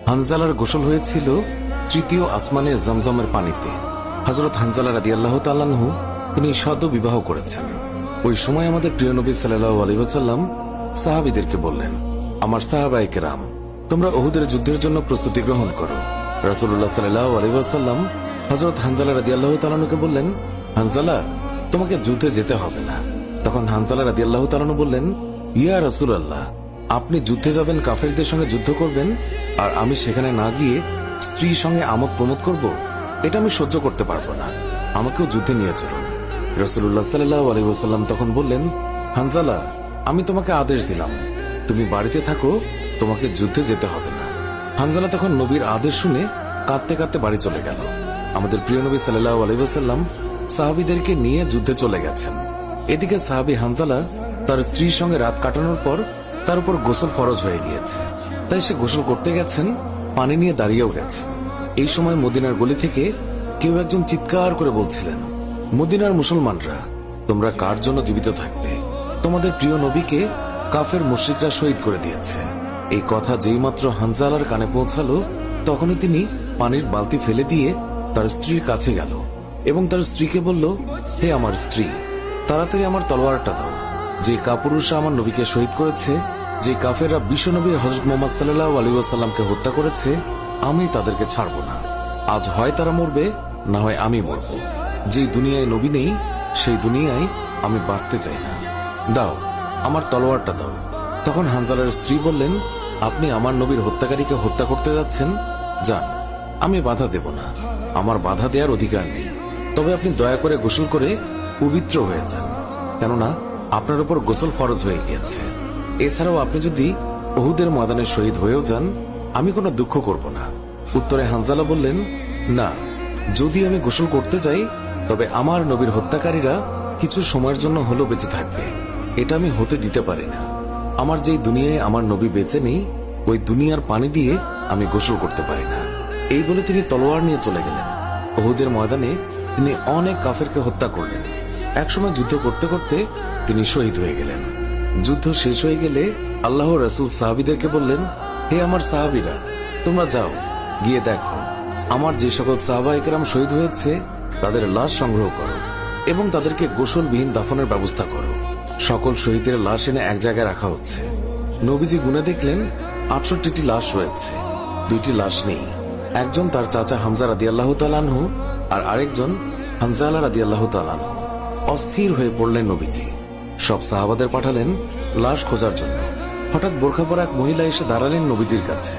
হানজালার গোসল হয়েছিল তৃতীয় আসমানে জমজমের পানিতে। হযরত হানজালা রাদিয়াল্লাহু তাআলা আনহু তিনি সদ্য বিবাহ করেছেন। ওই সময় আমাদের প্রিয় নবী সাল্লাল্লাহু আলাইহি ওয়াসাল্লাম সাহাবীদেরকে বললেন, আমার সাহাবায়ে কেরাম, তোমরা উহুদের যুদ্ধের জন্য প্রস্তুতি গ্রহণ করো। রাসূলুল্লাহ সাল্লাল্লাহু আলাইহি ওয়াসাল্লাম হযরত হানজালা রাদিয়াল্লাহু তাআলা আনহুকে বললেন, হানজালা, তোমাকে যুদ্ধে যেতে হবে না। তখন হানজালা রাদিয়াল্লাহু তাআলা আনহু বললেন, ইয়া রাসূলুল্লাহ, আপনি যুদ্ধে যাবেন, কাফেরদের সঙ্গে যুদ্ধ করবেন, আর আমি সেখানে না গিয়ে স্ত্রীর সঙ্গে আমোদ প্রমোদ করব? এটা আমি সহ্য করতে পারবো না, আমাকেও যুদ্ধে নিয়ে চলুন। রাসূলুল্লাহ সাল্লাল্লাহু আলাইহি ওয়াসাল্লাম তখন বললেন, হানজালা, আমি তোমাকে আদেশ দিলাম, তুমি বাড়িতে থাকো, তোমাকে যুদ্ধে যেতে হবে না। হানজালা তখন নবীর আদেশ শুনে কাঁদতে কাঁদতে বাড়ি চলে গেল। আমাদের প্রিয় নবী সাল্লাল্লাহু আলাইহি ওয়াসাল্লাম সাহাবীদেরকে নিয়ে যুদ্ধে চলে গেছেন। এদিকে সাহাবী হানজালা তার স্ত্রীর সঙ্গে রাত কাটানোর পর তার উপর গোসল ফরজ হয়ে গিয়েছে, তাই সে গোসল করতে গেছেন, পানি নিয়ে দাঁড়িয়েও গেছে। এই সময় মদিনার গলি থেকে কেউ একজন চিৎকার করে বলছিলেন, মদিনার মুসলমানরা, তোমরা কার জন্য জীবিত থাকবে? তোমাদের প্রিয় নবীকে কাফের মুশরিকরা শহীদ করে দিয়েছে। এই কথা যেই মাত্র হানজালার কানে পৌঁছালো, তখনই তিনি পানির বালতি ফেলে দিয়ে তার স্ত্রীর কাছে গেল এবং তার স্ত্রীকে বলল, হে আমার স্ত্রী, তাড়াতাড়ি আমার তলোয়ারটা দাও। যে কাপুরুষরা আমার নবীকে শহীদ করেছে, যে কাফেররা বিশ্বনবী হযরত মুহাম্মদ সাল্লাল্লাহু আলাইহি ওয়াসাল্লামকে হত্যা করেছে, আমি তাদেরকে ছাড়ব না। আজ হয় তারা মরবে, না হয় আমি মরব। যে দুনিয়ায় নবী নেই, সেই দুনিয়ায় আমি বাঁচতে চাই না। দাও, আমার তলোয়ারটা দাও। তখন হানজালার স্ত্রী বললেন, আপনি আমার নবীর হত্যাকারীকে হত্যা করতে যাচ্ছেন? যান, আমি বাধা দেব না, আমার বাধা দেওয়ার অধিকার নেই। তবে আপনি দয়া করে গোসল করে পবিত্র হয়ে যান, কেননা আপনার উপর গোসল ফরজ হয়ে গিয়েছে। এছাড়াও আপনি যদি উহুদের ময়দানে শহীদ হয়েও যান, আমি কোনো দুঃখ করব না। উত্তরে হানজালা বললেন, না, যদি আমি গোসল করতে যাই, তবে আমার নবীর হত্যাকারীরা কিছু সময়ের জন্য হলেও বেঁচে থাকবে, এটা আমি হতে দিতে পারি না। আমার যেই দুনিয়ায় আমার নবী বেঁচে নেই, ওই দুনিয়ার পানি দিয়ে আমি গোসল করতে পারি না। এই বলে তিনি তলোয়ার নিয়ে চলে গেলেন। উহুদের ময়দানে তিনি অনেক কাফেরকে হত্যা করলেন। একসময় যুদ্ধ করতে করতে তিনি শহীদ হয়ে গেলেন। যুদ্ধ শেষ হয়ে গেলে আল্লাহ রাসূল সাহাবীদেরকে বললেন, হে আমার সাহাবীরা, তোমরা যাও, গিয়ে দেখো আমার যে সকল সাহাবায়ে কেরাম শহীদ হয়েছে তাদের লাশ সংগ্রহ করো এবং তাদেরকে গোসলবিহীন দাফনের ব্যবস্থা করো। সকল শহীদের লাশ এনে এক জায়গায় রাখা হচ্ছে। নবীজি গুনে দেখলেন ৬৮টি লাশ রয়েছে, ২টি লাশ নেই। একজন তার চাচা হামজা রাদিয়াল্লাহু তাআলা আনহু, আর আরেকজন হানজালা রাদিয়াল্লাহু তাআলা আনহু। অস্থির হয়ে পড়লেন নবীজি। সব সাহাবাদের পাঠালেন লাশ খোঁজার জন্য। হঠাৎ বোরখা পরা এক মহিলা এসে দাঁড়ালেন নবীজির কাছে।